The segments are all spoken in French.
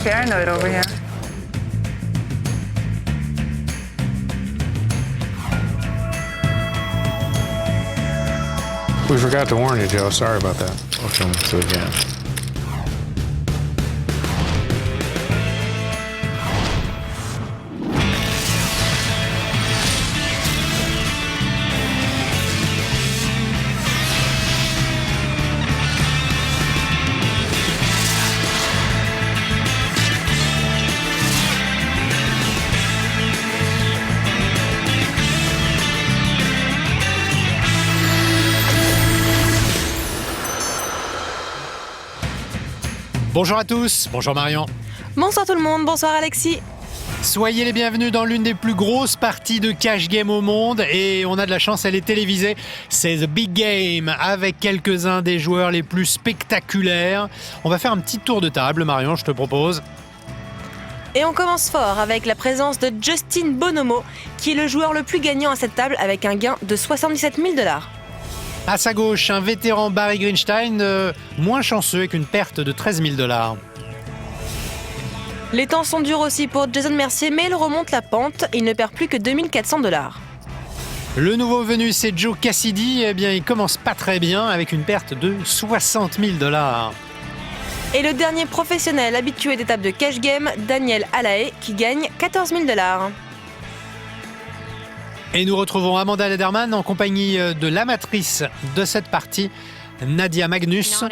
Okay, I know it over here. We forgot to warn you, Joe. Sorry about that. Welcome to again. Bonjour à tous, bonjour Marion. Bonsoir tout le monde, bonsoir Alexis. Soyez les bienvenus dans l'une des plus grosses parties de cash game au monde et on a de la chance, elle est télévisée. C'est The Big Game avec quelques-uns des joueurs les plus spectaculaires. On va faire un petit tour de table, Marion, je te propose. Et on commence fort avec la présence de Justin Bonomo, qui est le joueur le plus gagnant à cette table avec un gain de 77 000 $. À sa gauche, un vétéran Barry Greenstein, moins chanceux avec une perte de 13 000 $. Les temps sont durs aussi pour Jason Mercier, mais il remonte la pente et il ne perd plus que 2 400 $. Le nouveau venu, c'est Joe Cassidy. Eh bien, il commence pas très bien avec une perte de 60 000 $. Et le dernier professionnel habitué des tables de cash game, Daniel Alae, qui gagne 14 000 $. Et nous retrouvons Amanda Lederman en compagnie de l'amatrice de cette partie, Nadia Magnus.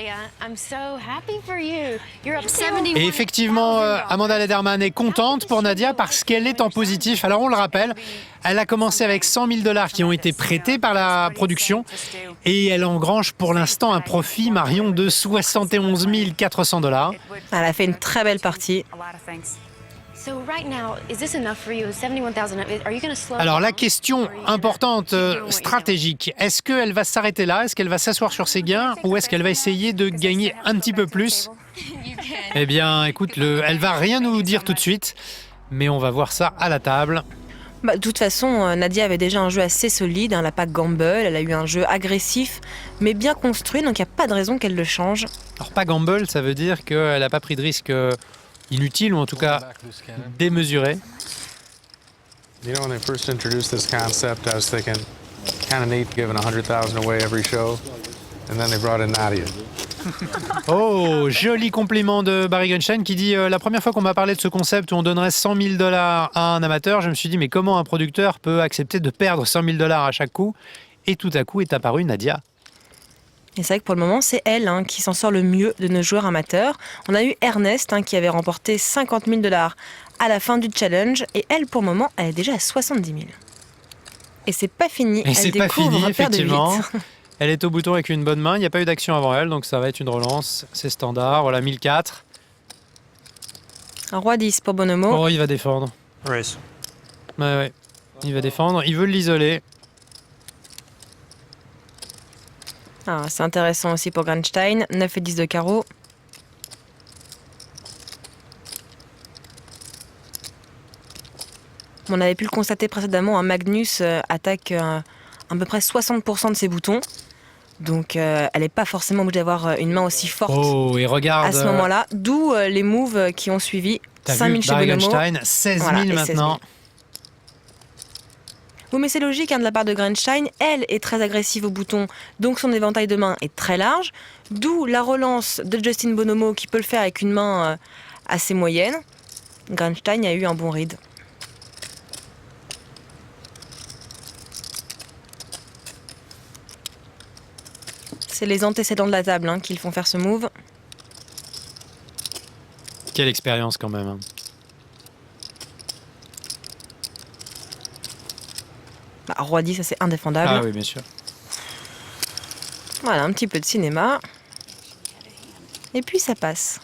Et effectivement, Amanda Lederman est contente pour Nadia parce qu'elle est en positif. Alors on le rappelle, elle a commencé avec 100 000 $ qui ont été prêtés par la production et elle engrange pour l'instant un profit, Marion, de 71 400 $. Elle a fait une très belle partie. Alors la question importante, stratégique, est-ce qu'elle va s'arrêter là? Est-ce qu'elle va s'asseoir sur ses gains? Ou est-ce qu'elle va essayer de gagner un petit peu plus? Eh bien, écoute, elle va rien nous dire tout de suite, mais on va voir ça à la table. De toute façon, Nadia avait déjà un jeu assez solide, elle n'a pas gamble, elle a eu un jeu agressif, mais bien construit, donc il n'y a pas de raison qu'elle le change. Alors pas gamble, ça veut dire qu'elle n'a pas pris de risque inutile, ou en tout cas démesuré. You know, when they first introduced this concept, I was thinking, kind of neat giving 100,000 away every show. And then they brought in Nadia. Oh, joli compliment de Barry Greenstein qui dit la première fois qu'on m'a parlé de ce concept où on donnerait 100 000 $ à un amateur, je me suis dit mais comment un producteur peut accepter de perdre 100 000 $ à chaque coup? Et tout à coup est apparue Nadia. Et c'est vrai que pour le moment, c'est elle qui s'en sort le mieux de nos joueurs amateurs. On a eu Ernest qui avait remporté 50 000 $ à la fin du challenge. Et elle, pour le moment, elle est déjà à 70 000. Et c'est pas fini. Et c'est pas fini, effectivement. De Elle est au bouton avec une bonne main. Il n'y a pas eu d'action avant elle, donc ça va être une relance. C'est standard. Voilà, 1004. Un roi 10 pour Bonomo. Oh, il va défendre. Race. Ouais. Il va défendre. Il veut l'isoler. Ah, c'est intéressant aussi pour Greenstein. 9 et 10 de carreau. On avait pu le constater précédemment, Magnus attaque à peu près 60% de ses boutons. Donc elle n'est pas forcément obligée d'avoir une main aussi forte et regarde, à ce moment-là. D'où les moves qui ont suivi. 5 000 chez Barry Bonomo. Greenstein, 16 000 voilà, maintenant. 16 000. Oui, mais c'est logique de la part de Greenstein. Elle est très agressive au bouton, donc son éventail de mains est très large. D'où la relance de Justin Bonomo qui peut le faire avec une main assez moyenne. Greenstein a eu un bon read. C'est les antécédents de la table qui le font faire ce move. Quelle expérience quand même. Roi 10, ça c'est indéfendable. Ah oui, bien sûr. Voilà, un petit peu de cinéma. Et puis ça passe.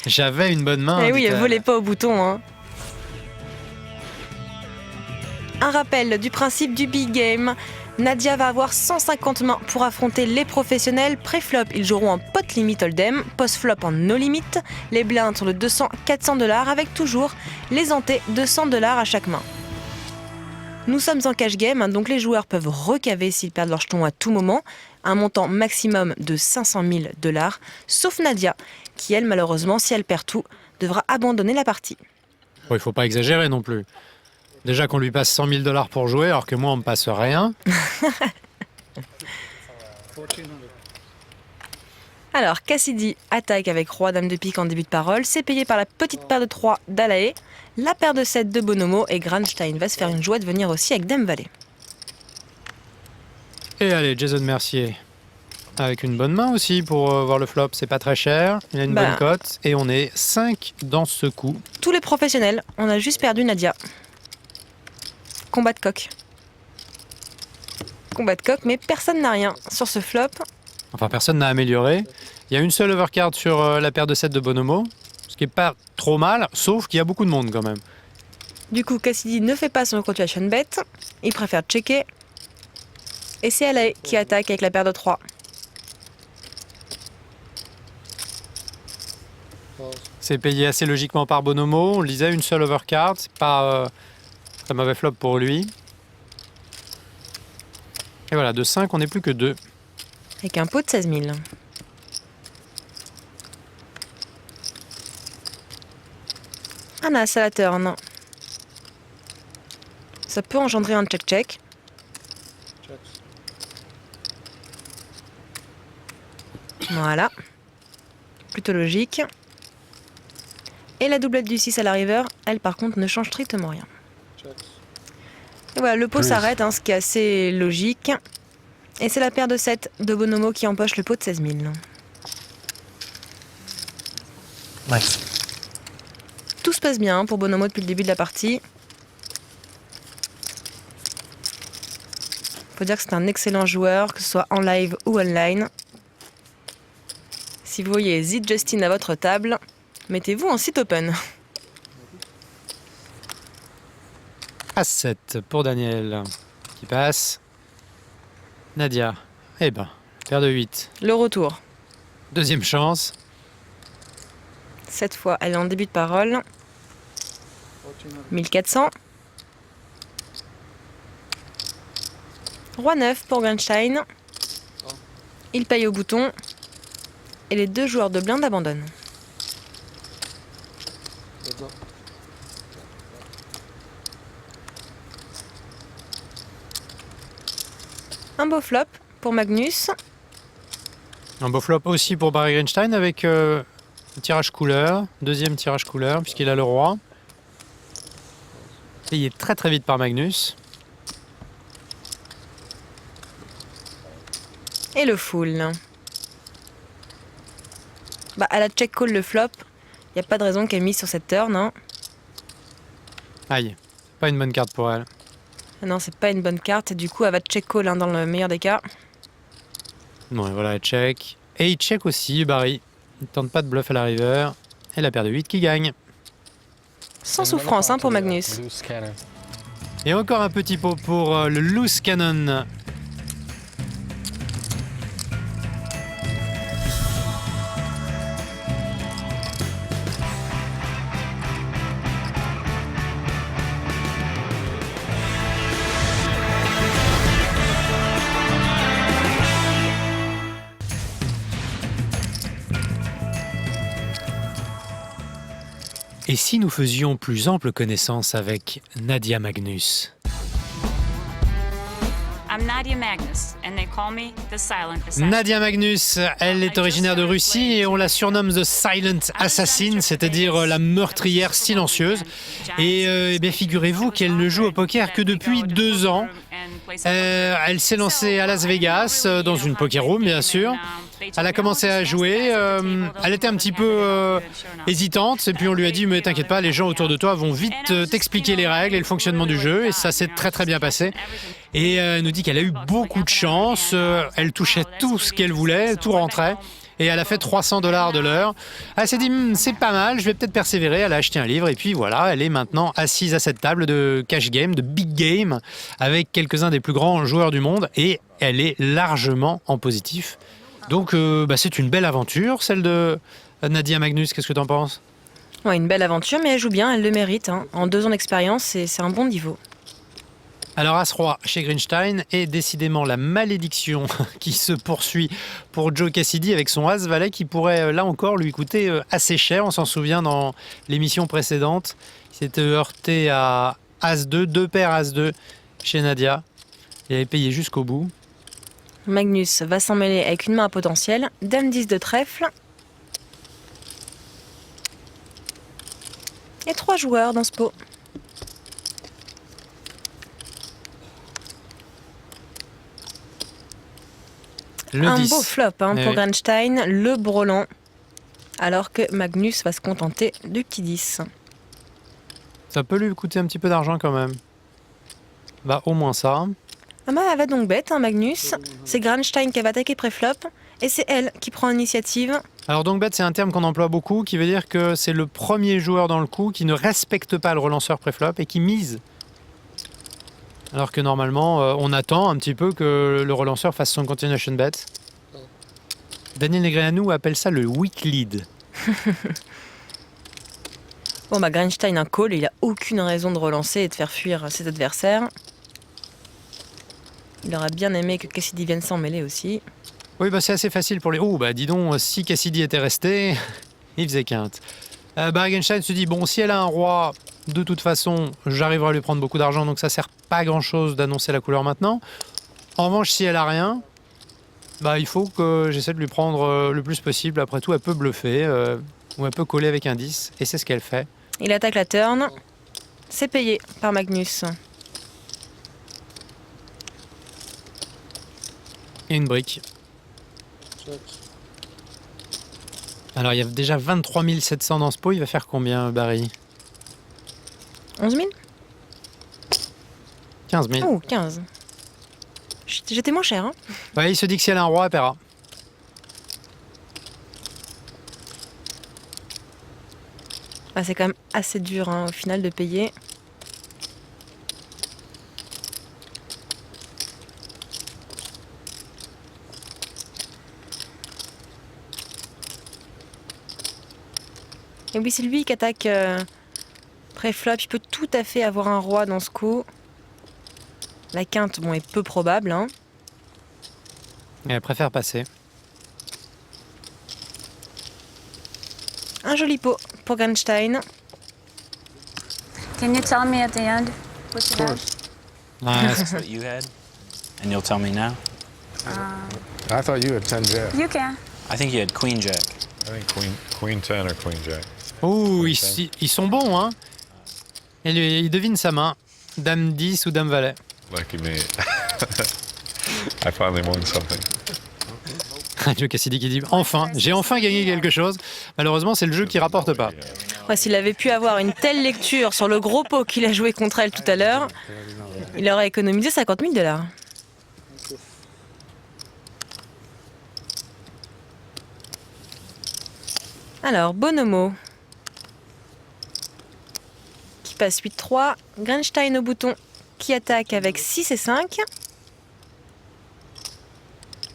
J'avais une bonne main. Eh oui, elle volait pas au bouton. Un rappel du principe du big game. Nadia va avoir 150 mains pour affronter les professionnels. Pré-flop, ils joueront en pot limit hold'em. Post-flop en no limit. Les blindes sont de 200-400 $ avec toujours les antés de 100 $ à chaque main. Nous sommes en cash game, donc les joueurs peuvent recaver s'ils perdent leur jeton à tout moment. un montant maximum de 500 000 $, sauf Nadia, qui elle, malheureusement, si elle perd tout, devra abandonner la partie. Bon, il faut pas exagérer non plus. Déjà qu'on lui passe 100 000 $ pour jouer, alors que moi, on me passe rien. Alors, Cassidy attaque avec Roi Dame de pique en début de parole, c'est payé par la petite paire de 3 d'Alae, la paire de 7 de Bonomo, et Granstein va se faire une joie de venir aussi avec Dame Valet. Et allez, Jason Mercier. Avec une bonne main aussi pour voir le flop, c'est pas très cher. Il a une bonne cote. Et on est 5 dans ce coup. Tous les professionnels, on a juste perdu Nadia. Combat de coq. Combat de coq, mais personne n'a rien sur ce flop. Enfin, personne n'a amélioré. Il y a une seule overcard sur la paire de 7 de Bonomo, ce qui est pas trop mal, sauf qu'il y a beaucoup de monde quand même. Du coup, Cassidy ne fait pas son continuation bet. Il préfère checker. Et c'est Alae qui attaque avec la paire de 3. C'est payé assez logiquement par Bonomo. On le disait, une seule overcard. C'est pas très mauvais flop pour lui. Et voilà, de 5, on n'est plus que 2. Avec un pot de 16 000. Un as à la turn. Ça peut engendrer un check-check. Voilà. Plutôt logique. Et la doublette du 6 à la river, elle par contre ne change strictement rien. Et voilà, le pot s'arrête, ce qui est assez logique. Et c'est la paire de 7 de Bonomo qui empoche le pot de 16 000. Nice. Tout se passe bien pour Bonomo depuis le début de la partie. Faut dire que c'est un excellent joueur, que ce soit en live ou online. Si vous voyez Zid Justin à votre table, mettez-vous en site open. As-7 pour Daniel, qui passe. Nadia, eh ben, paire de 8. Le retour. Deuxième chance. Cette fois, elle est en début de parole. 1400. Roi 9 pour Granstein. Il paye au bouton. Et les deux joueurs de blinde abandonnent. Un beau flop pour Magnus. Un beau flop aussi pour Barry Granstein avec un tirage couleur. Deuxième tirage couleur puisqu'il a le roi. Payé très très vite par Magnus. Et le full. Bah, elle a check call le flop. Il n'y a pas de raison qu'elle mise sur cette turn. Hein. Aïe, pas une bonne carte pour elle. Non, c'est pas une bonne carte. Et du coup, elle va check call dans le meilleur des cas. Non, et voilà, elle check. Et il check aussi, Barry. Il tente pas de bluff à la river. Et la paire de 8 qui gagne. Sans souffrance pour Magnus. Et encore un petit pot pour le loose cannon. Et si nous faisions plus ample connaissance avec Nadia Magnus? I'm Nadia Magnus, and they call me the Silent Assassin. Nadia Magnus, elle est originaire de Russie et on la surnomme The Silent Assassin, c'est-à-dire la meurtrière silencieuse. Et eh bien, figurez-vous qu'elle ne joue au poker que depuis 2 ans. Elle s'est lancée à Las Vegas, dans une poker room bien sûr. Elle a commencé à jouer, elle était un petit peu hésitante, et puis on lui a dit « mais t'inquiète pas, les gens autour de toi vont vite t'expliquer les règles et le fonctionnement du jeu », et ça s'est très très bien passé. Et elle nous dit qu'elle a eu beaucoup de chance, elle touchait tout ce qu'elle voulait, tout rentrait, et elle a fait $300 de l'heure. Elle s'est dit « c'est pas mal, je vais peut-être persévérer », elle a acheté un livre, et puis voilà, elle est maintenant assise à cette table de cash game, de big game, avec quelques-uns des plus grands joueurs du monde, et elle est largement en positif. Donc c'est une belle aventure, celle de Nadia Magnus. Qu'est-ce que tu en penses? Ouais, une belle aventure, mais elle joue bien, elle le mérite. Hein. En 2 ans d'expérience, c'est un bon niveau. Alors As-Roi chez Greenstein et décidément la malédiction qui se poursuit pour Joe Cassidy avec son As-Valet qui pourrait là encore lui coûter assez cher. On s'en souvient dans l'émission précédente. Il s'était heurté à As-2, 2 paires As-2 chez Nadia. Il avait payé jusqu'au bout. Magnus va s'en mêler avec une main à potentiel. Dame 10 de trèfle. Et 3 joueurs dans ce pot. Le Un 10. beau flop hein, Eh pour oui. Grandstein, le brelan. Alors que Magnus va se contenter du petit 10. Ça peut lui coûter un petit peu d'argent quand même. Bah au moins ça. Ah bah, elle va donc bête, hein, Magnus. C'est Grandstein qui va attaquer préflop. Et c'est elle qui prend l'initiative. Alors donc bet c'est un terme qu'on emploie beaucoup qui veut dire que c'est le premier joueur dans le coup qui ne respecte pas le relanceur préflop et qui mise. Alors que normalement on attend un petit peu que le relanceur fasse son continuation bet. Daniel Negreanu appelle ça le weak lead. Bon bah Grandstein un call et il a aucune raison de relancer et de faire fuir ses adversaires. Il aurait bien aimé que Cassidy vienne s'en mêler aussi. Oui bah c'est assez facile pour les... Oh bah dis donc, si Cassidy était resté, il faisait quinte. Bargenstein se dit, bon si elle a un roi, de toute façon j'arriverai à lui prendre beaucoup d'argent donc ça sert pas à grand chose d'annoncer la couleur maintenant. En revanche si elle a rien, bah il faut que j'essaie de lui prendre le plus possible. Après tout elle peut bluffer ou elle peut coller avec un 10 et c'est ce qu'elle fait. Il attaque la turn. C'est payé par Magnus. Et une brique. Alors il y a déjà 23 700 dans ce pot, il va faire combien Barry? 11 000 15 000. Oh, 15. J'étais moins cher, hein. Ouais, il se dit que si elle a un roi, elle paiera. Ah, c'est quand même assez dur hein, au final de payer. Et oui, c'est lui qui attaque préflop. Il peut tout à fait avoir un roi dans ce coup. La quinte, bon, est peu probable. Hein. Et elle préfère passer. Un joli pot pour Grandstein. Can you tell me at the end what you have? Ouais, That's what you had, and you'll tell me now. I thought you had 10 jack. You can. I think you had Queen Jack. I think Queen 10 or Queen Jack. ouh, ils sont bons, hein. Et lui, il devine sa main. Dame 10 ou Dame Valet. Lucky me. I finally won something. Joe Cassidy qui dit enfin, j'ai enfin gagné quelque chose. Malheureusement, c'est le jeu qui rapporte pas. Ouais, s'il avait pu avoir une telle lecture sur le gros pot qu'il a joué contre elle tout à l'heure, il aurait économisé 50 000 $. Alors, Bonomo, qui passe 8-3. Grandstein au bouton, qui attaque avec 6 et 5.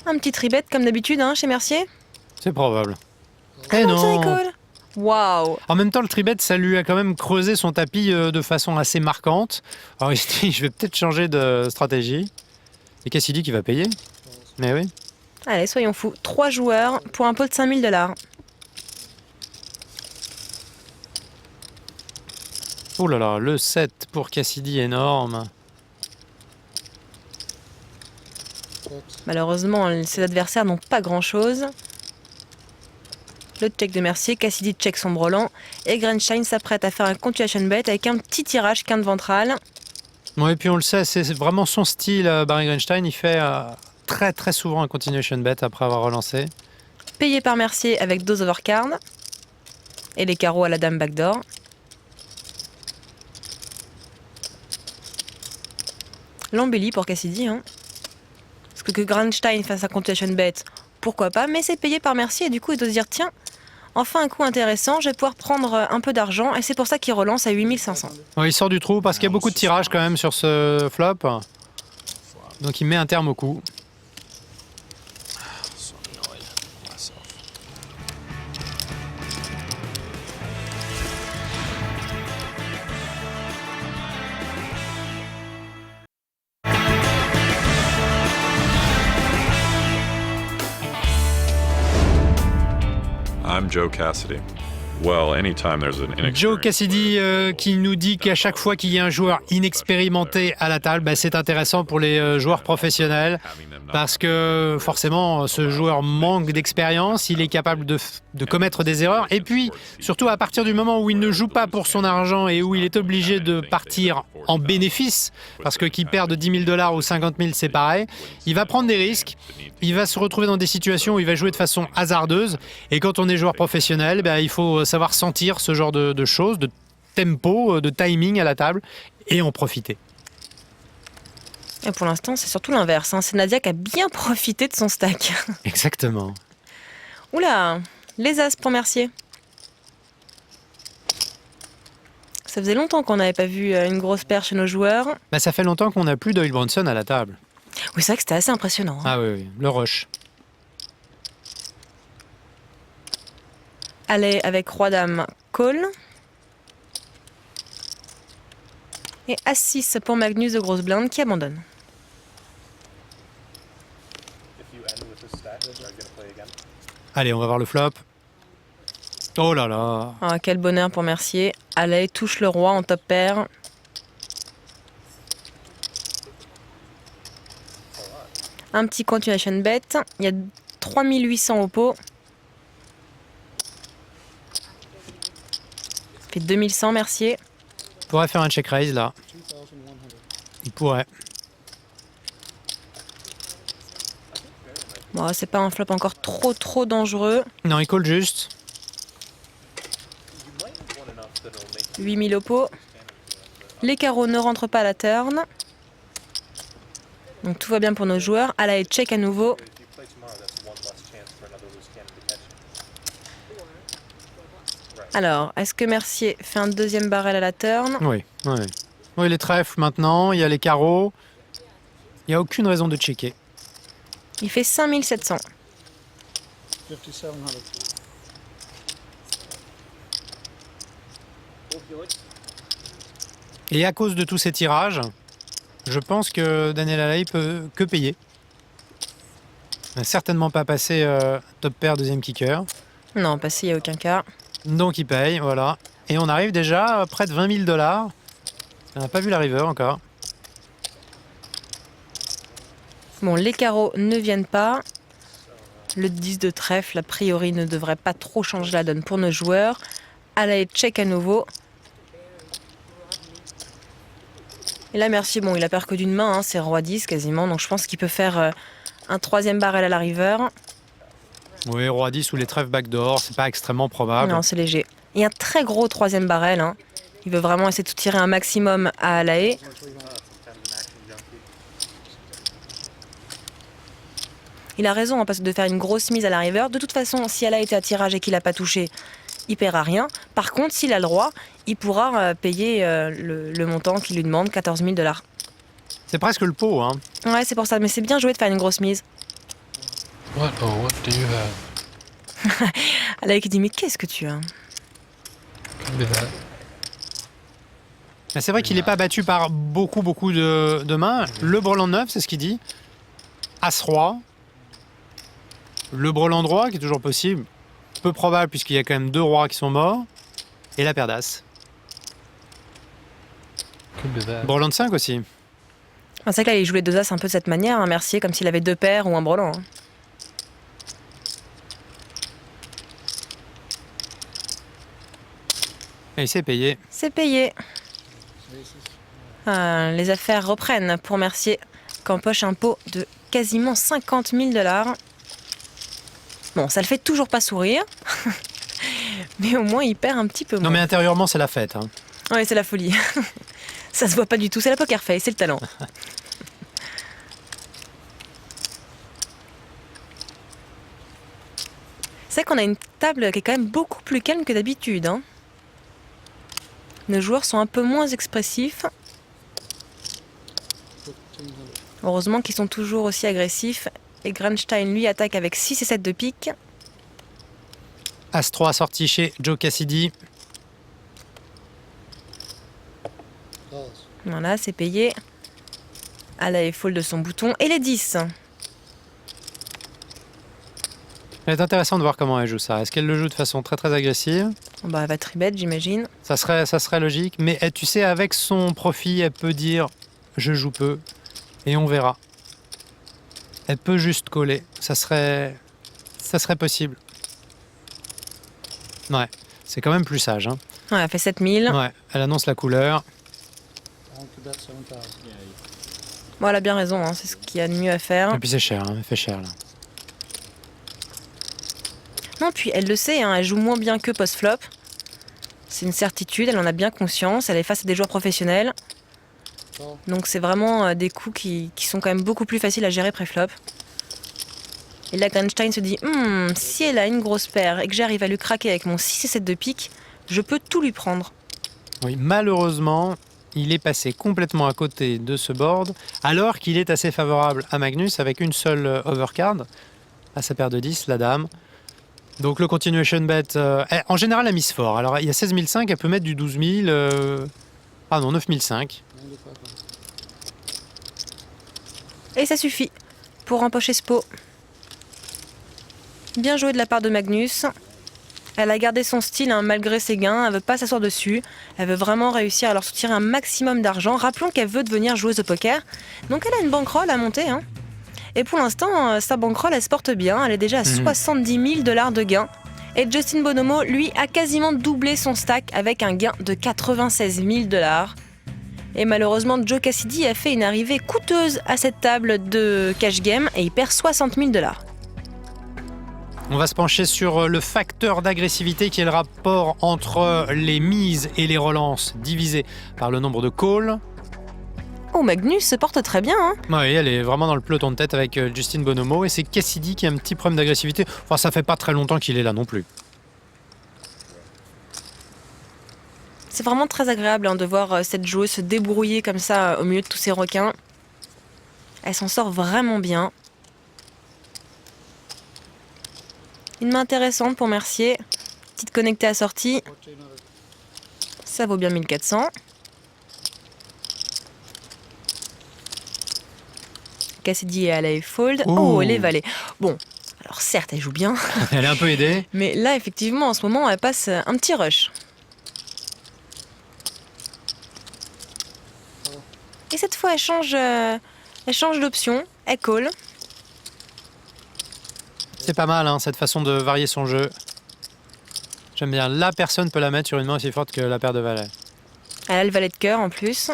Un petit tribet comme d'habitude hein, chez Mercier. C'est probable. Ah Eh non, ça non. décolle. Waouh. En même temps, le tribet, ça lui a quand même creusé son tapis de façon assez marquante. Alors il se dit, je vais peut-être changer de stratégie. Et Cassidy qui va payer. Mais oui. Allez, soyons fous. 3 joueurs pour un pot de 5 000 $. Oh là là, le 7 pour Cassidy, énorme. Malheureusement, ses adversaires n'ont pas grand-chose. Le check de Mercier, Cassidy check son brelan et Grandstein s'apprête à faire un continuation bet avec un petit tirage quinte ventrale. Ouais, et puis on le sait, c'est vraiment son style, Barry Grandstein. Il fait très très souvent un continuation bet après avoir relancé. Payé par Mercier avec 2 overcards et les carreaux à la dame backdoor. L'embellie pour Cassidy. Hein. Parce que Grandstein fasse un continuation bet, pourquoi pas, mais c'est payé par Mercier et du coup il doit se dire tiens, enfin un coup intéressant, je vais pouvoir prendre un peu d'argent et c'est pour ça qu'il relance à 8 500. Ouais, il sort du trou parce qu'il y a beaucoup de tirages quand même sur ce flop. Donc il met un terme au coup. I'm Joe Cassidy. Well, anytime there's an Joe inexperienced Cassidy player, qui nous dit qu'à chaque fois qu'il y a un joueur inexpérimenté à la table, c'est intéressant pour les joueurs professionnels parce que forcément ce joueur manque d'expérience, il est capable de commettre des erreurs et puis surtout à partir du moment où il ne joue pas pour son argent et où il est obligé de partir en bénéfice parce que qu'il perde 10 000 $ ou 50 000 c'est pareil, il va prendre des risques, il va se retrouver dans des situations où il va jouer de façon hasardeuse et quand on est joueur professionnel, il faut savoir sentir ce genre de choses, de tempo, de timing à la table et en profiter. Et pour l'instant, c'est surtout l'inverse. C'est Nadia qui a bien profité de son stack. Exactement. Oula, les as pour Mercier. Ça faisait longtemps qu'on n'avait pas vu une grosse paire chez nos joueurs. Ça fait longtemps qu'on n'a plus Doyle Bronson à la table. Oui, c'est vrai que c'était assez impressionnant. Ah oui, le rush. Allez, avec Roi-Dame, call. Et As-6 pour Magnus de grosse blinde qui abandonne. Allez, on va voir le flop. Oh là là. Ah, quel bonheur pour Mercier. Allez, touche le roi en top pair. Un petit continuation bet. Il y a 3800 au pot. Il fait 2100 Mercier. Il pourrait faire un check raise là. Il pourrait. Bon, c'est pas un flop encore trop dangereux. Non, il call juste. 8000 au pot. Les carreaux ne rentrent pas à la turn. Donc tout va bien pour nos joueurs. Allez, check à nouveau. Alors, est-ce que Mercier fait un deuxième barrel à la turn? Oui. Oui, les trèfles maintenant, il y a les carreaux. Il n'y a aucune raison de checker. Il fait 5700. Et à cause de tous ces tirages, je pense que Daniel Alaï peut que payer. Il n'a certainement pas passé top pair deuxième kicker. Non, passé, il n'y a aucun cas. Donc il paye, voilà. Et on arrive déjà à près de 20 000 $. On n'a pas vu la river encore. Bon, les carreaux ne viennent pas. Le 10 de trèfle, a priori, ne devrait pas trop changer la donne pour nos joueurs. Allez, check à nouveau. Et là, Mercier, bon, il a peur que d'une main, c'est roi 10 quasiment. Donc je pense qu'il peut faire un troisième barrel à la river. Oui, roi 10 ou les trèfles backdoor, c'est pas extrêmement probable. Non, c'est léger. Et un très gros troisième barrel. Il veut vraiment essayer de tirer un maximum à Alae. Il a raison parce que de faire une grosse mise à la river. De toute façon, si Alae était à tirage et qu'il n'a pas touché, il paiera rien. Par contre, s'il a le droit, il pourra payer le montant qu'il lui demande, 14 000 $. C'est presque le pot, hein. Ouais, c'est pour ça. Mais c'est bien joué de faire une grosse mise. What do you have? Alae qui dit, mais qu'est-ce que tu as? C'est vrai qu'il n'est pas battu par beaucoup de mains. Le brelan de 9, c'est ce qu'il dit. As-roi. Le brelan droit, qui est toujours possible. Peu probable, puisqu'il y a quand même 2 rois qui sont morts. Et la paire d'as. Brelan de 5 aussi. C'est vrai que là, il joue les deux as un peu de cette manière, Mercier, comme s'il avait 2 paires ou un brelan. Et il s'est payé. C'est payé. Les affaires reprennent pour Mercier, qu'empoche un pot de quasiment 50 000 $. Bon, ça le fait toujours pas sourire, mais au moins il perd un petit peu moins. Non mais intérieurement, c'est la fête. Hein. Oui, c'est la folie. Ça se voit pas du tout, c'est la poker face, c'est le talent. C'est vrai qu'on a une table qui est quand même beaucoup plus calme que d'habitude. Nos joueurs sont un peu moins expressifs. Heureusement qu'ils sont toujours aussi agressifs. Et Granstein, lui, attaque avec 6 et 7 de pique. As-3 sorti chez Joe Cassidy. Voilà, c'est payé. Alae fold de son bouton. Et les 10. Ça va être intéressant de voir comment elle joue ça. Est-ce qu'elle le joue de façon très très agressive? Bah, elle va tribet, j'imagine. Ça serait logique. Mais tu sais, avec son profit, elle peut dire je joue peu et on verra. Elle peut juste coller. Ça serait possible. Ouais, c'est quand même plus sage. Hein. Ouais, elle fait 7000. Ouais, elle annonce la couleur. Bon, elle a bien raison, hein, c'est ce qu'il y a de mieux à faire. Et puis c'est cher, hein, elle fait cher là. Non, puis elle le sait, hein, elle joue moins bien que post-flop. C'est une certitude, elle en a bien conscience, elle est face à des joueurs professionnels. Donc c'est vraiment des coups qui sont quand même beaucoup plus faciles à gérer pré-flop. Et là, Greenstein se dit, si elle a une grosse paire et que j'arrive à lui craquer avec mon 6 et 7 de pique, je peux tout lui prendre. Oui, malheureusement, il est passé complètement à côté de ce board, alors qu'il est assez favorable à Magnus avec une seule overcard, à sa paire de 10, la dame. Donc le continuation bet, en général, elle mise fort. Alors il y a 16 500, elle peut mettre du 12 000, ah non, 9 500. Et ça suffit pour empocher ce pot. Bien joué de la part de Magnus. Elle a gardé son style hein, malgré ses gains, elle veut pas s'asseoir dessus, elle veut vraiment réussir à leur soutirer un maximum d'argent. Rappelons qu'elle veut devenir joueuse au poker, donc elle a une bankroll à monter. Hein. Et pour l'instant, sa bankroll elle se porte bien, elle est déjà à 70 000 $ de gains. Et Justin Bonomo, lui, a quasiment doublé son stack avec un gain de 96 000 $. Et malheureusement, Joe Cassidy a fait une arrivée coûteuse à cette table de cash game et il perd 60 000 $. On va se pencher sur le facteur d'agressivité qui est le rapport entre les mises et les relances divisé par le nombre de calls. Oh, Magnus se porte très bien. Hein. Oui, elle est vraiment dans le peloton de tête avec Justin Bonomo et c'est Cassidy qui a un petit problème d'agressivité. Enfin, ça fait pas très longtemps qu'il est là non plus. C'est vraiment très agréable hein, de voir cette joueuse se débrouiller comme ça au milieu de tous ces requins. Elle s'en sort vraiment bien. Une main intéressante pour Mercier. Petite connectée assortie. Ça vaut bien 1400. Cassidy est à la fold. Oh, elle est valée. Bon, alors certes, elle joue bien. Elle est un peu aidée. Mais là, effectivement, en ce moment, elle passe un petit rush. Et cette fois, elle change d'option. Elle call. C'est pas mal, hein, cette façon de varier son jeu. J'aime bien. La personne peut la mettre sur une main aussi forte que la paire de valets. Elle a le valet de cœur en plus.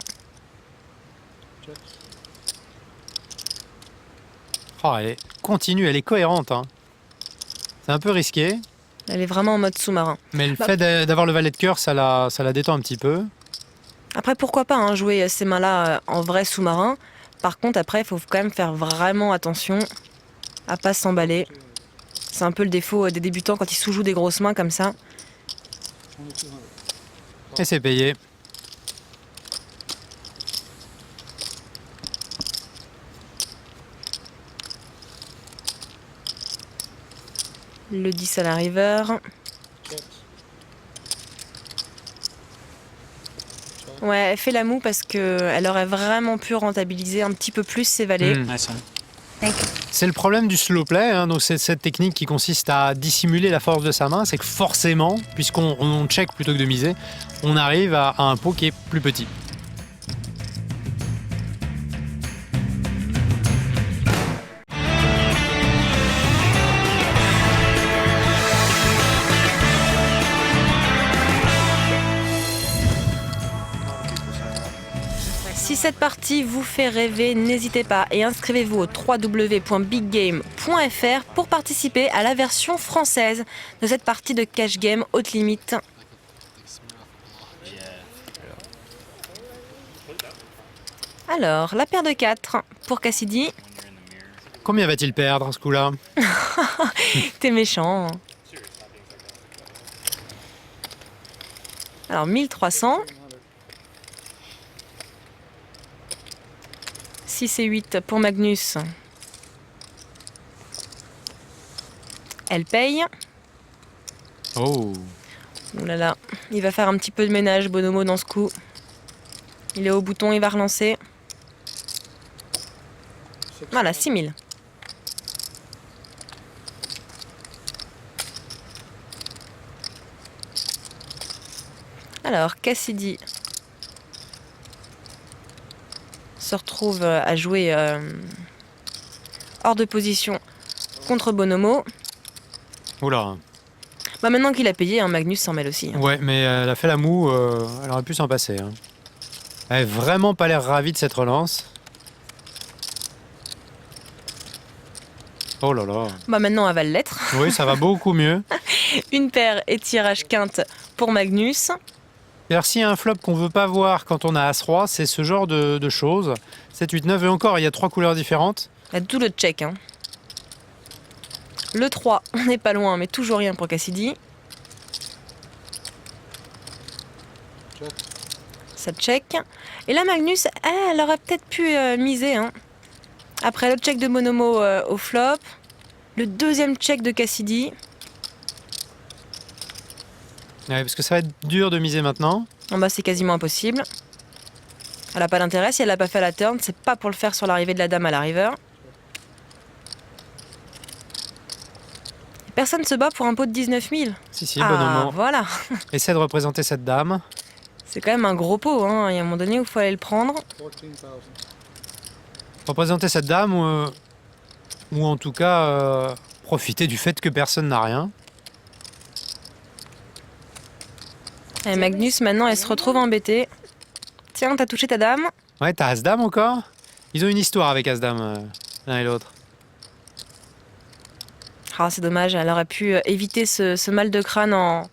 Oh, elle est continue, elle est cohérente. Hein. C'est un peu risqué, Elle est vraiment en mode sous-marin. mais le fait d'avoir le valet de cœur, ça la détend un petit peu. Après, pourquoi pas hein, jouer ces mains-là en vrai sous-marin. Par contre, après, il faut quand même faire vraiment attention à pas s'emballer. C'est un peu le défaut des débutants quand ils sous-jouent des grosses mains comme ça. Et c'est payé. Le 10 à la river. Ouais, elle fait la moue parce qu'elle aurait vraiment pu rentabiliser un petit peu plus ses valets. Nice one. C'est le problème du slow play, hein, donc c'est cette technique qui consiste à dissimuler la force de sa main, c'est que forcément, puisqu'on check plutôt que de miser, on arrive à un pot qui est plus petit. Si cette partie vous fait rêver, n'hésitez pas et inscrivez-vous au www.biggame.fr pour participer à la version française de cette partie de cash game haute limite. Alors, la paire de 4 pour Cassidy. Combien va-t-il perdre ce coup-là? T'es méchant. Alors, 1300. 6 et 8 pour Magnus. Elle paye. Oh. Ouh là là, il va faire un petit peu de ménage, Bonomo, dans ce coup. Il est au bouton, il va relancer. Voilà, 6000. Alors, Cassidy se retrouve à jouer hors de position contre Bonomo. Oula. Bah maintenant qu'il a payé, hein, Magnus s'en mêle aussi. Hein. Ouais, mais elle a fait la moue, elle aurait pu s'en passer. Hein. Elle n'a vraiment pas l'air ravie de cette relance. Oh là là. Bah maintenant, elle va l'être. Oui, ça va beaucoup mieux. Une paire et tirage quinte pour Magnus. Et alors, s'il y a un flop qu'on veut pas voir quand on a As-Roi, c'est ce genre de choses. 7, 8, 9, et encore, il y a 3 couleurs différentes. Là, tout le check. Hein. Le 3, on n'est pas loin, mais toujours rien pour Cassidy. Ça check. Et là, Magnus, elle aurait peut-être pu miser. Hein. Après le check de Bonomo au flop, le deuxième check de Cassidy. Ouais, parce que ça va être dur de miser maintenant. En bas, c'est quasiment impossible. Elle n'a pas d'intérêt. Si elle l'a pas fait à la turn, c'est pas pour le faire sur l'arrivée de la dame à la river. Personne se bat pour un pot de 19 000. Si, Ah, Bonomo. voilà. Essaie de représenter cette dame. C'est quand même un gros pot. Hein. Il y a un moment donné où il faut aller le prendre. Représenter cette dame ou en tout cas profiter du fait que personne n'a rien. Et Magnus, maintenant, elle se retrouve embêtée. Tiens, t'as touché ta dame. Ouais, t'as As-Dame encore. Ils ont une histoire avec As-Dame, l'un et l'autre. Ah, c'est dommage, elle aurait pu éviter ce mal de crâne en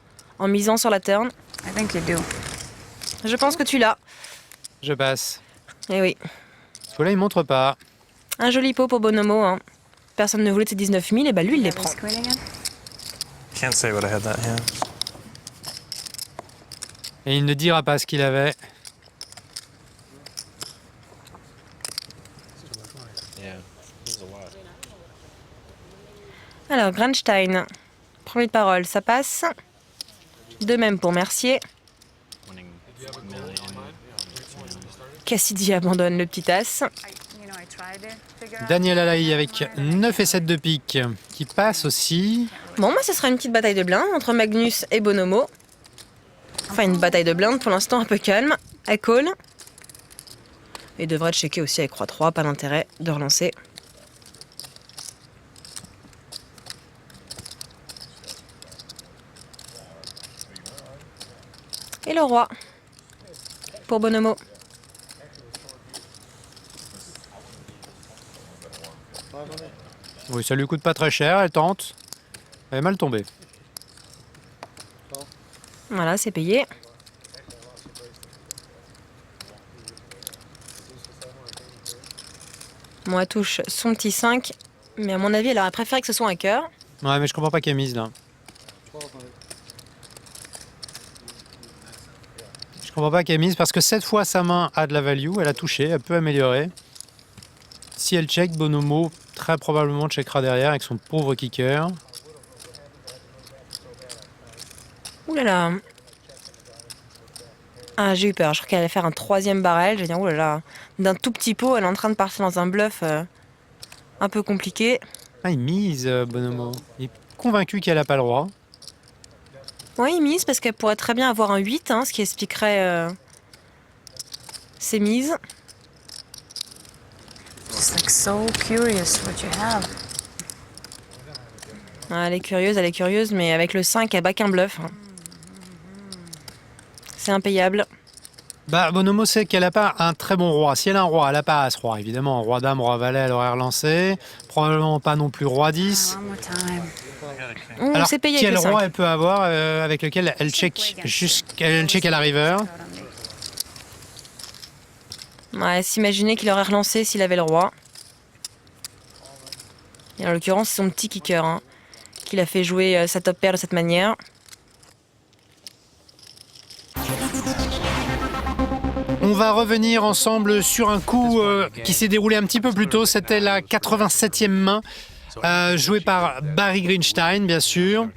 misant sur la turn. I think you do. Je pense que tu l'as. Je passe. Eh oui. Parce que là, il montre pas. Un joli pot pour Bonomo. Hein. Personne ne voulait de ses 19 000, et bah lui, il les prend. Queen again? Can't say what I had that hand. Et il ne dira pas ce qu'il avait. Yeah, this is a lot. Alors, Granstein, première parole, ça passe. De même pour Mercier. Winning million. Cassidy abandonne le petit as. Daniel Alaï avec 9 et 7 de pique qui passe aussi. Bon, bah, ce sera une petite bataille de blindes entre Magnus et Bonomo. Enfin, une bataille de blindes pour l'instant un peu calme. Elle call. Et devrait checker aussi avec Roi 3, pas d'intérêt de relancer. Et le roi pour Bonomo. Oui, ça lui coûte pas très cher, elle tente. Elle est mal tombée. Voilà, c'est payé. Moi, touche son petit 5. Mais à mon avis, elle aurait préféré que ce soit un cœur. Ouais, mais je comprends pas qu'elle mise là. Je comprends pas qu'elle mise parce que cette fois sa main a de la value, elle a touché, elle peut améliorer. Si elle check, Bonomo très probablement checkera derrière avec son pauvre kicker. Ouh là là. Ah, j'ai eu peur. Je crois qu'elle allait faire un troisième barrel. J'ai dit, ouh là là. D'un tout petit pot, elle est en train de partir dans un bluff un peu compliqué. Ah, il mise, Bonomo. Il est convaincu qu'elle n'a pas le droit. Oui, il mise parce qu'elle pourrait très bien avoir un 8, hein, ce qui expliquerait ses mises. Just like so curious what you have. Ah, elle est curieuse, mais avec le 5, elle bat qu'un bluff. Hein. C'est impayable. Bah, Bonomo sait qu'elle n'a pas un très bon roi. Si elle a un roi, elle n'a pas As-Roi, évidemment. Roi Dame, Roi Valet, elle aurait relancé. Probablement pas non plus Roi 10. One more time. Ouh, Alors, c'est payé quel avec le 5. roi elle peut avoir avec lequel elle check à la river? Ouais, s'imaginer qu'il aurait relancé s'il avait le roi. Et en l'occurrence, c'est son petit kicker hein, qui l'a fait jouer sa top paire de cette manière. On va revenir ensemble sur un coup qui s'est déroulé un petit peu plus tôt. C'était la 87e main, jouée par Barry Grinstein, bien sûr.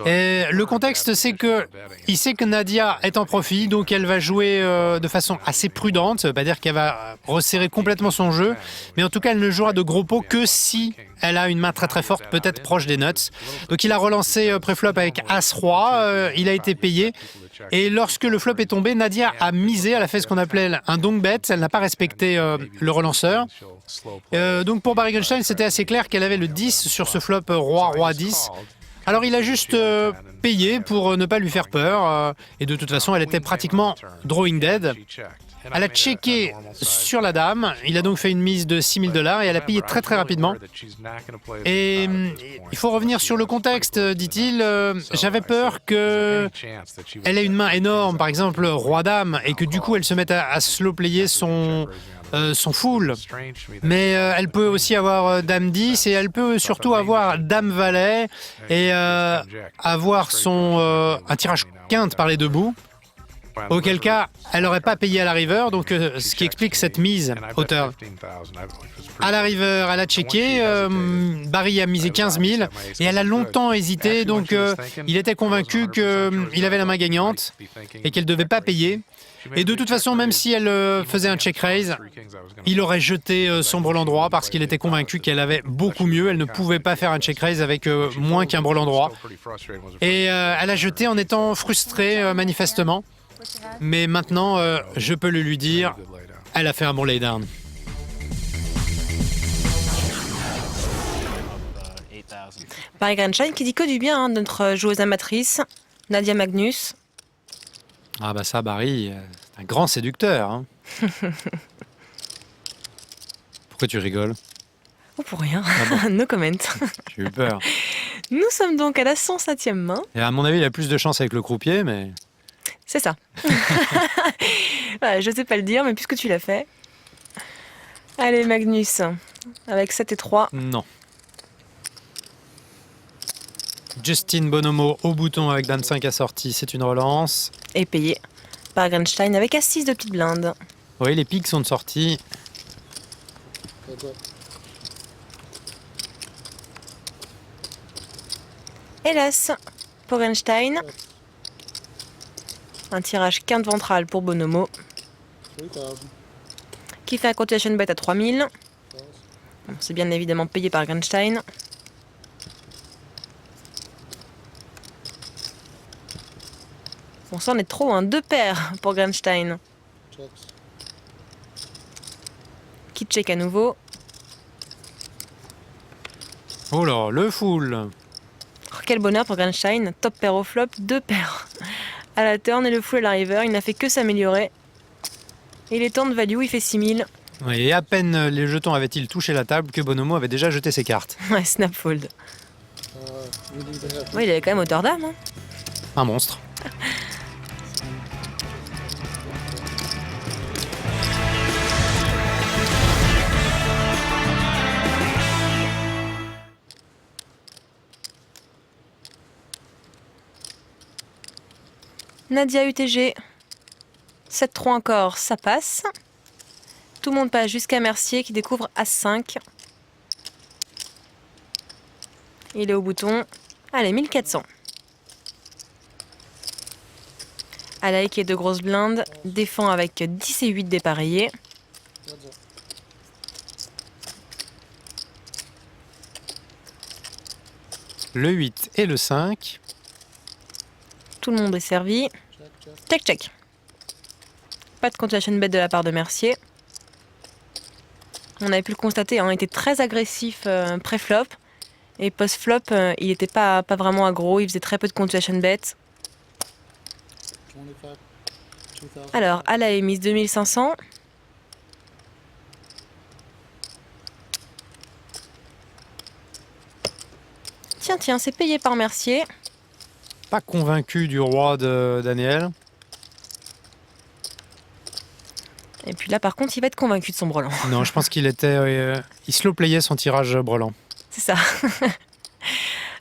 Et le contexte, c'est que il sait que Nadia est en profit, donc elle va jouer de façon assez prudente. Ça ne veut pas dire qu'elle va resserrer complètement son jeu, mais en tout cas, elle ne jouera de gros pots que si elle a une main très très forte, peut-être proche des nuts. Donc il a relancé préflop avec As-Roi, il a été payé. Et lorsque le flop est tombé, Nadia a misé, elle a fait ce qu'on appelait un donk bet, elle n'a pas respecté le relanceur. Donc pour Barry Grunstein, c'était assez clair qu'elle avait le 10 sur ce flop roi 10. Alors il a juste payé pour ne pas lui faire peur, et de toute façon elle était pratiquement drawing dead. Elle a checké sur la dame, il a donc fait une mise de 6 000 $ et elle a payé très très rapidement. Et il faut revenir sur le contexte, dit-il. J'avais peur qu'elle ait une main énorme, par exemple roi-dame, et que du coup elle se mette à slow player son full. Mais elle peut aussi avoir dame 10 et elle peut surtout avoir dame valet et avoir un tirage quinte par les deux bouts. Auquel cas, elle n'aurait pas payé à la river, donc ce qui explique cette mise hauteur. À la river, elle a checké, Barry a misé 15 000 et elle a longtemps hésité, donc il était convaincu qu'il avait la main gagnante et qu'elle ne devait pas payer. Et de toute façon, même si elle faisait un check raise, il aurait jeté son brelan droit parce qu'il était convaincu qu'elle avait beaucoup mieux. Elle ne pouvait pas faire un check raise avec moins qu'un brelan droit. Et elle a jeté en étant frustrée, manifestement. Mais maintenant, je peux le lui dire, elle a fait un bon laydown. 8,000. Barry Grunstein qui dit que du bien de notre joueuse amatrice, Nadia Magnus. Ah bah ça, Barry, c'est un grand séducteur. Hein. Pourquoi tu rigoles? Oh, pour rien, Ah no comment. J'ai eu peur. Nous sommes donc à la 107e main. Et à mon avis, il a plus de chance avec le croupier, mais... C'est ça. Voilà, je sais pas le dire, mais puisque tu l'as fait. Allez, Magnus, avec 7 et 3. Non. Justin Bonomo au bouton avec dame 5 assorti, c'est une relance. Et payé par Grunstein avec As-6 de petite blinde. Oui, les piques sont de sortie. Hélas, pour Grunstein. Un tirage quinte ventrale pour Bonomo. Qui fait un continuation bet à 3000. Bon, c'est bien évidemment payé par Grunstein. Bon, ça en est trop, hein. 2 paires pour Grunstein. Qui check à nouveau. Oh là, le full. Oh, quel bonheur pour Grunstein. Top pair au flop, 2 paires à la turn et le full à la river. Il n'a fait que s'améliorer. Il est turn value, il fait 6000. Oui, et à peine les jetons avaient-ils touché la table que Bonomo avait déjà jeté ses cartes. Ouais, snap fold. Ouais, il avait quand même hauteur d'âme. Hein. Un monstre. Nadia UTG. 7-3 encore, ça passe. Tout le monde passe jusqu'à Mercier qui découvre As-5. Il est au bouton. Allez, 1400. Alaï qui est de grosses blindes, défend avec 10 et 8 dépareillés. Le 8 et le 5. Tout le monde est servi. Check, check. Pas de continuation bet de la part de Mercier. On avait pu le constater, hein, il était très agressif pré-flop. Et post-flop, il n'était pas vraiment aggro, il faisait très peu de continuation bet. Alors, à la émise 2500. Tiens, c'est payé par Mercier. Pas convaincu du roi de Daniel. Et puis là, par contre, il va être convaincu de son brelan. Non, je pense qu'il était... il slow-playait son tirage brelan. C'est ça.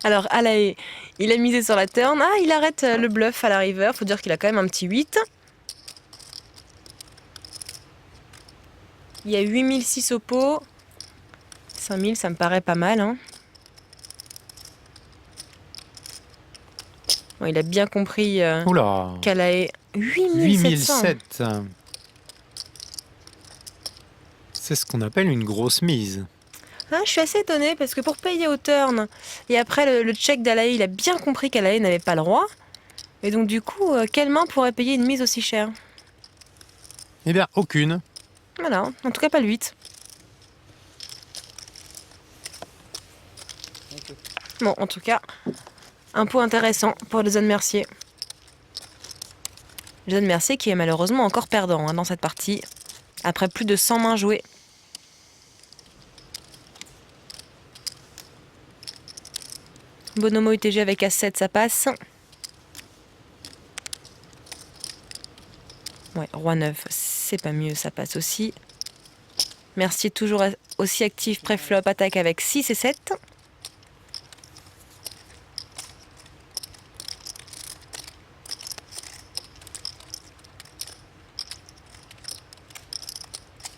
Alors, Alaé, il a misé sur la turn. Ah, il arrête le bluff à la river. Faut dire qu'il a quand même un petit 8. Il y a 8006 au pot. 5000, ça me paraît pas mal. Hein. Bon, il a bien compris Oula, qu'Alaé... 8700. 8007. C'est ce qu'on appelle une grosse mise. Ah, je suis assez étonnée parce que pour payer au turn, et après le check d'Alaé, il a bien compris qu'Alaé n'avait pas le roi. Et donc du coup, quelle main pourrait payer une mise aussi chère? Eh bien, aucune. Voilà, en tout cas pas le 8. Bon, en tout cas, un point intéressant pour Jason Mercier. Jason Mercier qui est malheureusement encore perdant dans cette partie, après plus de 100 mains jouées. Bonomo UTG avec As7, ça passe. Ouais, Roi 9, c'est pas mieux, ça passe aussi. Mercier toujours aussi actif, préflop, attaque avec 6 et 7.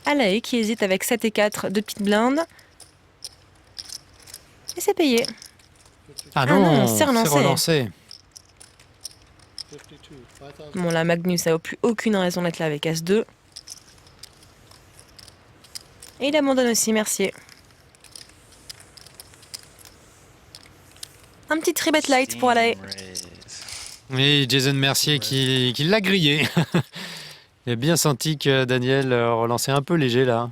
Alae qui hésite avec 7 et 4 de petites blindes. Et c'est payé. Ah non, non, c'est c'est relancé. relancé. Bon, là, Magnus n'a plus aucune raison d'être là avec As2. Et il abandonne aussi, Mercier. Un petit tribet light pour Alae. Steam raise. Et Jason Mercier qui l'a grillé. Il a bien senti que Daniel relançait un peu léger là.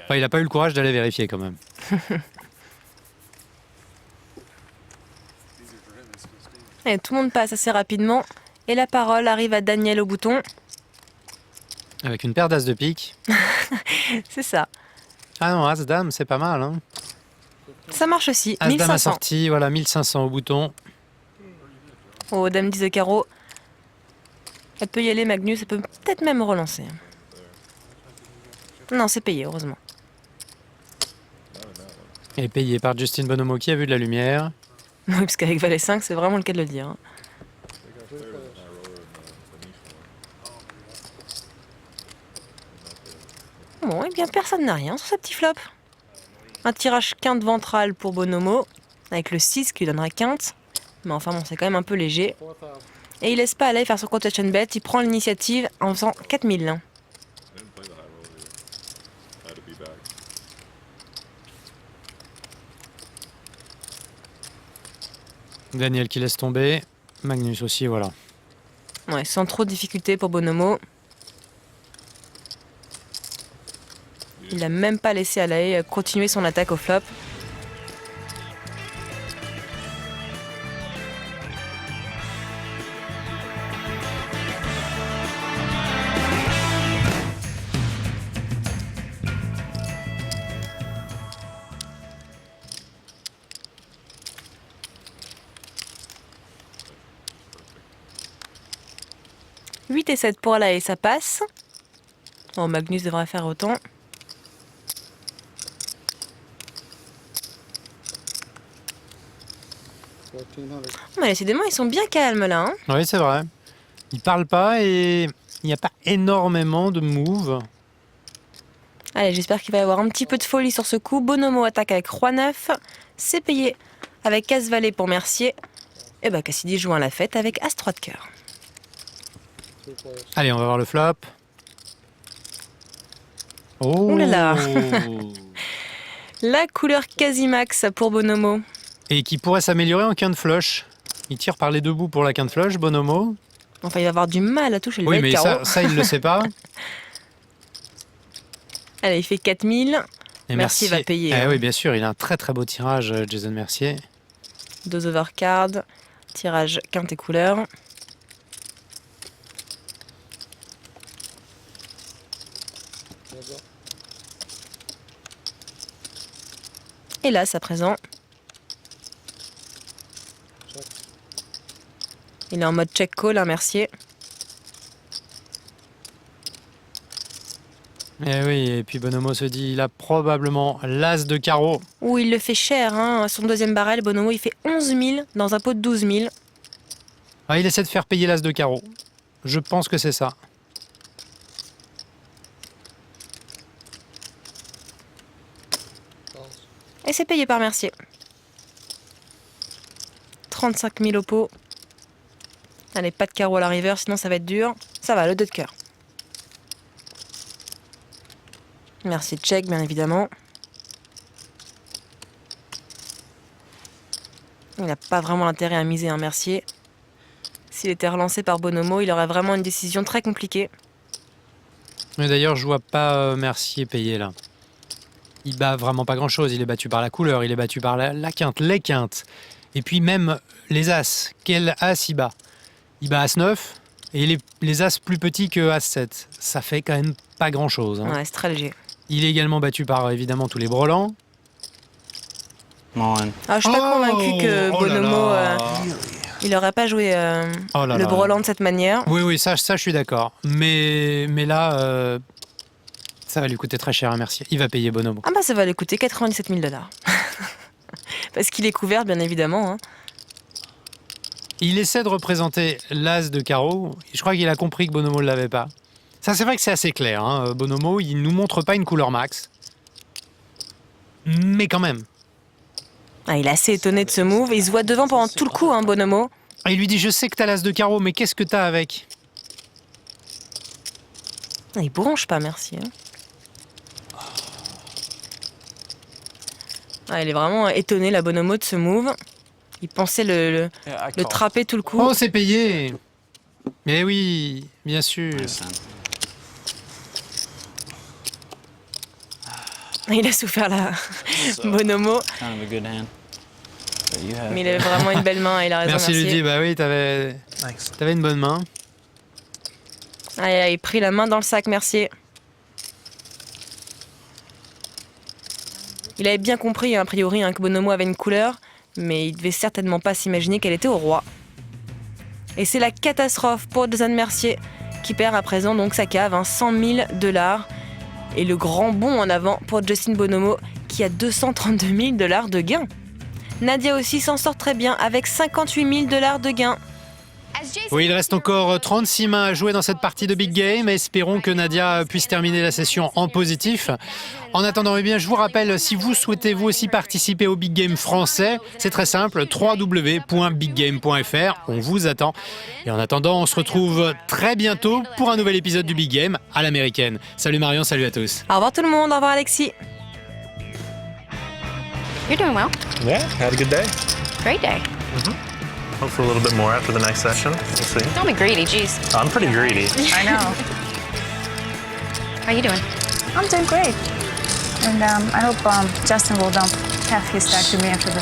Enfin, il n'a pas eu le courage d'aller vérifier quand même. Et tout le monde passe assez rapidement. Et la parole arrive à Daniel au bouton. Avec une paire d'as de pique. C'est ça. Ah non, as dame, c'est pas mal. Hein. Ça marche aussi. As dame 1500. assorti, voilà, 1500 au bouton. Oh, dame 10 de carreau. Elle peut y aller, Magnus. Elle peut peut-être même relancer. Non, c'est payé, heureusement. Et payé par Justin Bonomo qui a vu de la lumière. Oui, parce qu'avec Valet 5, c'est vraiment le cas de le dire. Hein. Bon, et bien personne n'a rien sur ce petit flop. Un tirage quinte ventral pour Bonomo, avec le 6 qui lui donnerait quinte. Mais enfin bon, c'est quand même un peu léger. Et il laisse pas aller faire son quotation bet, il prend l'initiative en faisant 4000. Daniel qui laisse tomber. Magnus aussi, voilà. Ouais, sans trop de difficulté pour Bonomo. Il a même pas laissé Alae continuer son attaque au flop. « 8 et 7 pour Alae, ça passe. Bon, Magnus devrait faire autant. Mais décidément, ils sont bien calmes là. Hein. Oui, c'est vrai. Il parle pas et il n'y a pas énormément de moves. Allez, j'espère qu'il va y avoir un petit peu de folie sur ce coup. Bonomo attaque avec Roi 9. C'est payé avec As Valet pour Mercier. Et bah Cassidy joue à la fête avec As 3 de cœur. Allez, on va voir le flop. Oh Ouh là là. La couleur quasi max pour Bonomo. Et qui pourrait s'améliorer en quinte flush. Il tire par les deux bouts pour la quinte flush, Bonomo. Enfin, il va avoir du mal à toucher le Oui, valet de mais carreau. ça, il le sait pas. Allez, il fait 4000. Et Mercier va payer, Eh hein. oui, bien sûr, il a un très très beau tirage, Jason Mercier. 2 overcards. Tirage quinte et couleur. Et là, à présent. Il est en mode check call, hein, Mercier. Eh oui, et puis Bonomo se dit, il a probablement l'as de carreau. Ouh, il le fait cher, hein. Son deuxième barrel, Bonomo, il fait 11 000 dans un pot de 12 000. Ah, il essaie de faire payer l'as de carreau. Je pense que c'est ça. Et c'est payé par Mercier. 35 000 au pot. Allez, pas de carreau à la river, sinon ça va être dur. Ça va, le 2 de cœur. Mercier check, bien évidemment. Il n'a pas vraiment intérêt à miser un Mercier. S'il était relancé par Bonomo, il aurait vraiment une décision très compliquée. Mais d'ailleurs, je vois pas Mercier payer là. Il bat vraiment pas grand-chose. Il est battu par la couleur, il est battu par la quinte, les quintes. Et puis même les as. Quel as il bat? Il bat as 9 et les as plus petits que as 7. Ça fait quand même pas grand-chose. Hein. Ouais, c'est très léger. Il est également battu par évidemment tous les brelans. Come on. Ah, je suis pas convaincue que Oh là Bonomo, là. il aurait pas joué Oh là le là. brelan de cette manière. Oui, ça je suis d'accord. Mais là, ça va lui coûter très cher à Mercier. Il va payer Bonomo. Ah bah ça va lui coûter 97 000 $. Parce qu'il est couvert, bien évidemment. Hein. Il essaie de représenter l'as de carreau. Je crois qu'il a compris que Bonomo ne l'avait pas. Ça, c'est vrai que c'est assez clair. Hein. Bonomo, il nous montre pas une couleur max. Mais quand même. Ah, il est assez étonné de ce move. Il se voit devant pendant tout le coup, hein, Bonomo. Et il lui dit, je sais que t'as l'as de carreau, mais qu'est-ce que t'as avec? Ah, il bronche pas, merci. Hein. Ah, il est vraiment étonné, la Bonomo, de ce move. Il pensait le trapper tout le coup. Oh, c'est payé. Mais oui, bien sûr. Nice hand. Il a souffert, la Bonomo. Kind of a good hand. But you have. Mais il avait vraiment une belle main, il a raison, Merci merci. lui dit, bah oui, t'avais Nice. une bonne main. Ah, il a pris la main dans le sac, merci. Il avait bien compris, a priori, hein, que Bonomo avait une couleur, mais il devait certainement pas s'imaginer qu'elle était au roi. Et c'est la catastrophe pour Jason Mercier, qui perd à présent donc sa cave, hein, 100 000 $. Et le grand bond en avant pour Justin Bonomo, qui a 232 000 $ de gain. Nadia aussi s'en sort très bien, avec 58 000 $ de gain. Oui, il reste encore 36 mains à jouer dans cette partie de Big Game. Espérons que Nadia puisse terminer la session en positif. En attendant, eh bien, je vous rappelle, si vous souhaitez vous aussi participer au Big Game français, c'est très simple, www.biggame.fr. On vous attend. Et en attendant, on se retrouve très bientôt pour un nouvel épisode du Big Game à l'américaine. Salut Marion, salut à tous. Au revoir tout le monde, au revoir Alexis. You're doing well. Yeah, had a good day. Great day. Hope for a little bit more after the next session. We'll see. Don't be greedy, jeez. I'm pretty greedy. I know. How you doing? I'm doing great. And I hope Justin will dump half his stack to me after the